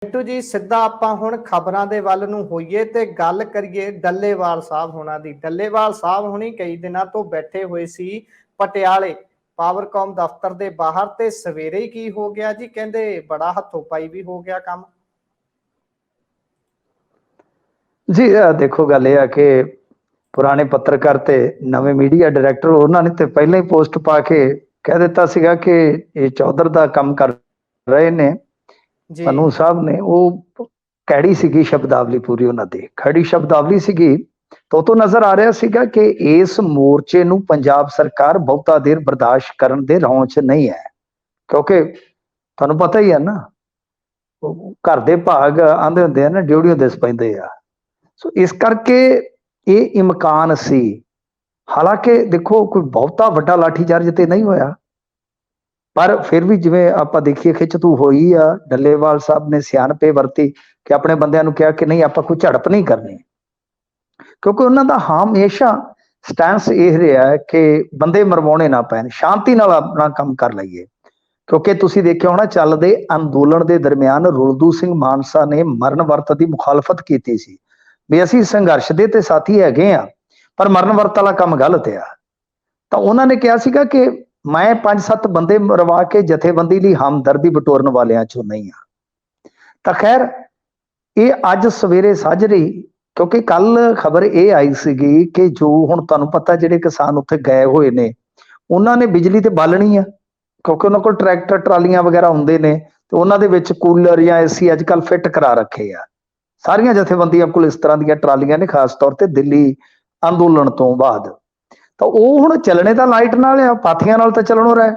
ਬਿੱਟੂ ਜੀ ਸਿੱਧਾ ਆਪਾਂ ਹੁਣ ਖਬਰਾਂ ਦੇ ਵੱਲ ਨੂੰ ਹੋਈਏ ਤੇ ਗੱਲ ਕਰੀਏ ਡੱਲੇਵਾਲ ਸਾਹਿਬ ਹੋਣਾ ਦੀ। ਡੱਲੇਵਾਲ ਸਾਹਿਬ ਹੁਣੀ ਕਈ ਦਿਨਾਂ ਤੋਂ ਬੈਠੇ ਹੋਏ ਸੀ ਪਟਿਆਲੇ ਪਾਵਰਕੌਮ ਦਫ਼ਤਰ ਦੇ ਬਾਹਰ ਤੇ ਸਵੇਰੇ ਹੀ ਕੀ ਹੋ ਗਿਆ ਜੀ, ਕਹਿੰਦੇ ਬੜਾ ਹੱਥੋਂ ਪਾਈ ਵੀ ਹੋ ਗਿਆ ਕੰਮ। जी देखो गल यह कि पुराने पत्रकार ते नवे मीडिया डायरैक्टर उन्होंने तो पहले ही पोस्ट पा के कह दिता सीगा कि ये चौधर का काम कर रहे ने पन्नू साहब ने। वो कैड़ी सीगी शब्दावली पूरी उन्होंने खड़ी शब्दावली सीगी तो नजर आ रहा सीगा कि इस मोर्चे नूं पंजाब सरकार बहुता देर बर्दाश्त करन दे रौं च नहीं है, क्योंकि तुहानूं पता ही है ना घर दे भाग आंदे हुंदे आ ना ड्यूड़ियों दिस पैंदे आ। सो इस करके ये इम्कान सी, हालांकि देखो कोई बहुता वड्डा लाठीचार्ज तो नहीं होया पर फिर भी जिवें आपां देखिए खिचतू होई आ। डल्लेवाल साहब ने सियाणपे वरती कि अपने बंदियां नूं कहा कि नहीं आपां कोई झड़प नहीं करनी, क्योंकि उन्हां दा हमेशा स्टैंस यह रहा है कि बंदे मरवाने ना पैन, शांति नाल अपना काम कर लईए। क्योंकि तुसीं देखिया होना चलदे अंदोलन के दरमियान रुलदू सिंह मानसा ने मरण वरत की मुखालफत की सी भी असीं संघर्ष दे ते साथी हैगे आ पर मरण वरत वाला काम गलत आ। तो उन्होंने कहा सीगा कि मैं 5-7 बंदे मरवा के जथेबंदी लई हमदर्दी बटोरन वालियां चों नहीं आ। तो खैर ये अज सवेरे साजरे, क्योंकि कल खबर ये आई सीगी कि जो हुण तुहानूं पता जिहड़े किसान उत्थे गए हुए ने उन्होंने बिजली ते बालनी आ, क्योंकि उन्होंने कोल ट्रैक्टर ट्रालियां वगैरह हुंदे ने तो उन्होंने विच कूलर या एसी अजकल फिट करा रखे आ। सारियां जथेबंदियां कोल इस तरह दी ट्रालियां ने, खास तौर पर दिल्ली अंदोलन तो बाद। तो वह हुण चलने का लाइट नाल आ, पाथियां नाल तो चलणों रहा।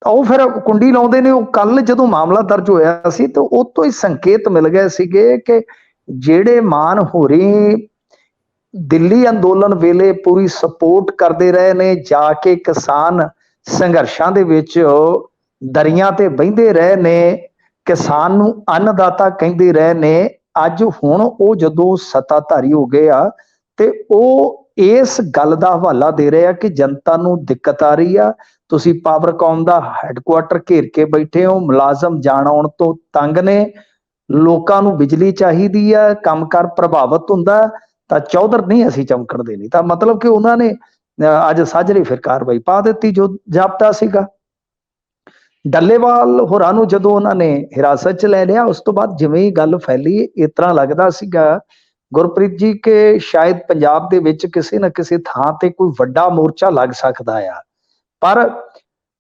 तो वह फिर कुंडी लाउंदे ने। कल जदों मामला दर्ज होया सी तो उस तो ही संकेत मिल गए सीगे कि जिहड़े मान होरी दिल्ली अंदोलन वेले पूरी सपोर्ट करते रहे ने, जाके किसान संघर्षां दे विच दरियां ते बहिंदे रहे ने, किसान नूं अन्नदाता कहिंदे रहे ने, अज हुण वो जदों सत्ताधारी हो गए आ ते वो इस गल दा हवाला दे रहे आ कि जनता नूं दिक्कत आ रही आ, तुसीं पावरकॉम दा हैडकुआटर घेर के बैठे हो, मुलाजम जाण आउण तो तंग ने, लोकां नूं बिजली चाहीदी आ, कामकार प्रभावित हुंदा, तां चौधर नहीं असीं चमकण देनी। तां मतलब कि उन्होंने अज साजरे फिर कार्रवाई पा दित्ती जो जाप्ता सीगा। डल्लेवाल होरां नूं जदों उन्होंने हिरासत च लै लिया उस तो बाद जिवें ही गल फैली इस तरह लगदा सीगा गुरप्रीत जी के शायद पंजाब दे विच किसी न किसी थां ते कोई वड्डा मोर्चा लग सकदा आ। पर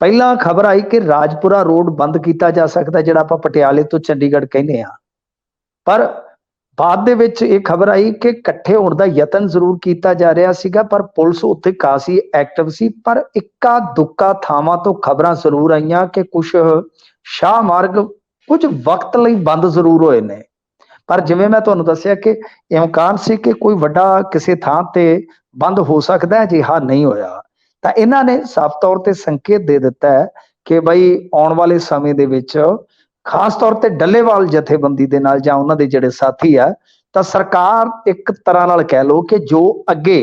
पहला खबर आई कि राजपुरा रोड बंद किया जा सकता, जिहड़ा आपां पटियाले तो चंडीगढ़ कहने आ। पर बाद दे विच ये खबर आई कि इकट्ठे होने का यतन जरूर किया जा रहा सीगा पर पुलिस उत्थे काफी एक्टिव सी। पर इक्का दुक्का थावां तो खबरां जरूर आईयां कि कुछ शाह मार्ग कुछ वक्त लई बंद जरूर होए ने, पर जिवें मैं तुहानूं दस्सिया कि इम्कान सी कि कोई वड्डा किसी थां ते बंद हो सकदा है, जिहा नहीं होया। तां इन्हां ने साफ तौर ते संकेत दे दिता है कि बई आउण वाले समय दे विच खास तौर पर डल्लेवाल जथेबंदी दे नाल जां उन्हां दे जिहड़े साथी आ, तां सरकार एक तरह नाल कह लो कि जो अगे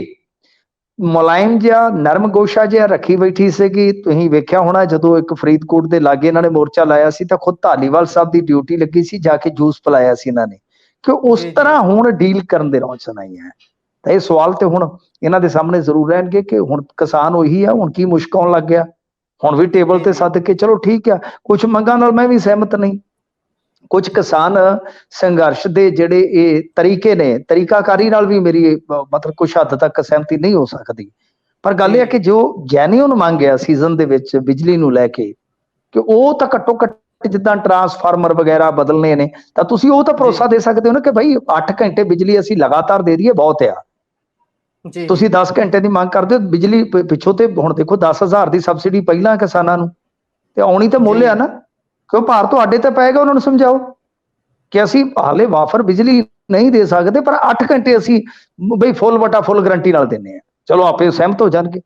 मुलायम जिहा नरम गोशा जिहा रखी बैठी सीगी। तुसीं वेख्या होना जदों एक फरीदकोट दे लागे इन्हां ने मोर्चा लाया सी तां खुद धालीवाल साहब दी ड्यूटी लगी सी, जाके जूस पिलाया सी इन्हां ने कि उस तरह हुण डील करन दे रौं च नहीं है। तां इह सवाल ते हुण इन्हां दे सामने जरूर रहणगे कि हुण किसान उही आ, हुण की मुश्क आउण लग गया, हुण भी टेबल ते सद के चलो ठीक आ। कुछ मंगां नाल मैं भी सहमत नहीं, कुछ किसान संघर्ष दे जिहड़े ये तरीके ने तरीकाकारी नाल भी मेरी मतलब कुछ हद तक सहमति नहीं हो सकती। पर गल यह कि जो जैन्यून मंग आ सीजन दे विच बिजली नूं लैके कि वो तां घट्टो घट्ट जिद्दां ट्रांसफार्मर वगैरह बदलने ने तां तुसीं वो तां भरोसा दे सकदे हो ना कि भाई 8 घंटे बिजली असीं लगातार दे दईए बहुत आ। तुसीं 10 घंटे की मंग करदे हो बिजली पिछों ते हुण देखो 10,000 की सबसिडी पहलां किसानां नूं ते आउणी ते मुੱਲ आ ना, क्यों भार तुहाडे ते पएगा। उन्होंने समझाओ कि असीं हाले वाफर बिजली नहीं दे सकते पर 8 घंटे असीं बई फुल बटा फुल गारंटी नाल दिंदे आ, चलो आपे सहमत हो जाणगे।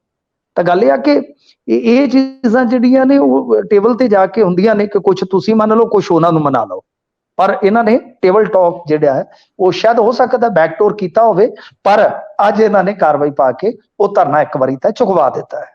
तां गल इह आ कि ये चीज़ां जिहड़ियां ने वो टेबल ते जाके हुंदियां ने कि कुछ तुसीं मन लो कुछ उन्हां नूं मना लो, पर इन्हां ने टेबल टॉक जिहड़ा है वो शायद हो सकदा बैकडोर कीता होवे, पर अज इन्हां ने कार्रवाई पा के वो धरना एक बारी तां चुकवा दिता है।